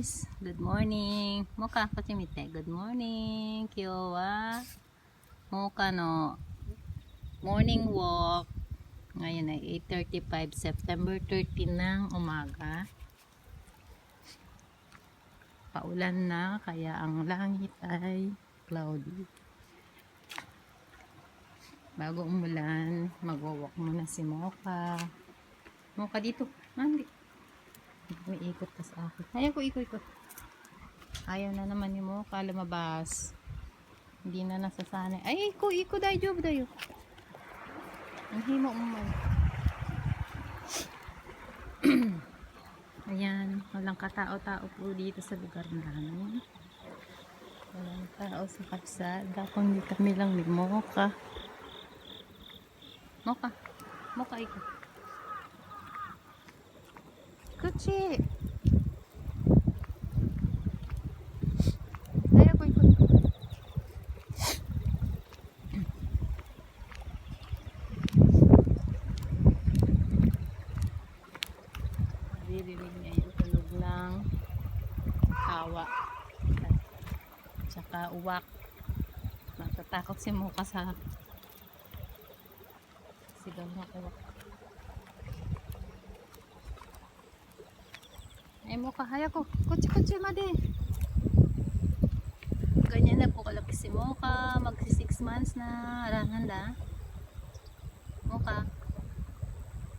guys, good morning. Moka kochimite. Good morning. Kyo wa Moka no morning walk. Ngayon ay 8:35 September 30 ng umaga. Paulan na kaya ang langit ay cloudy. Bago umulan, mag-walk muna si Moka. Moka dito. Nandi. May ikot ka sa akin. Ayaw ko ikot. Ayaw na naman ni Moka lumabas. Hindi na nasasanay. Ay, iko dayo. Ang himo mo man. Ayan, walang katao-tao po dito sa lugar namin. Walang tao sa kalsada. Kundi kami lang ni Moka. Moka ikot. Kuchi! Ayaw ko ikot. Dirinig niya yung tunog ng hawa at saka uwak. Natatakot si Moka sa sigaw ng uwak. Ay Moka, haya ko. Kuchi madi. Ganyan na po kalaki si Moka. Magsi 6 months na. Ranghanda. Moka.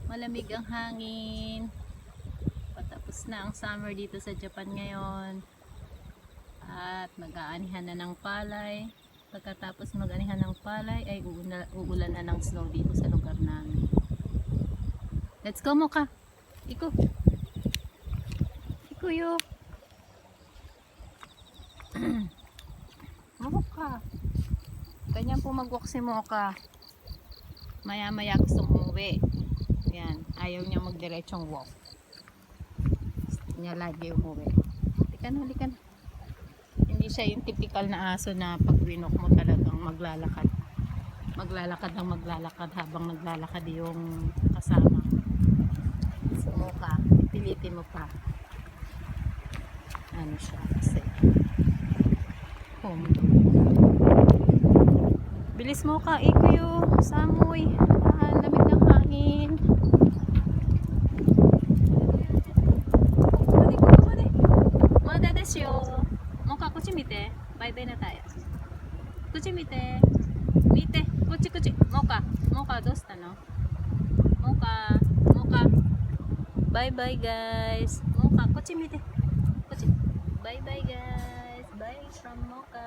Malamig ang hangin. Patapos na ang summer dito sa Japan ngayon. At mag-aanihan na ng palay. Pagkatapos mag-aanihan ng palay ay uulan na ng snow dito sa lugar namin. Let's go Moka. Iko. Kuyo. Moka. Ganyan po mag-walk si Moka. Maya-maya gustong umuwi. Yan. Ayaw niya mag-diretsong walk. Gusto niya lagi umuwi. Halika na. Hindi siya yung typical na aso na pag winok mo talagang maglalakad. Maglalakad habang naglalakad yung kasama. So Moka, pilitin mo pa. Ano siya kasi bilis mo ka ikuyo samoy lamig ng hangin. Mada desu yo. Moka kuchi mite. Bye bye na tayo. Kuchi mite. Kuchi. Moka dosta no? Moka. Bye bye guys. Moka kuchi mite. Bye bye guys. Bye from Moka.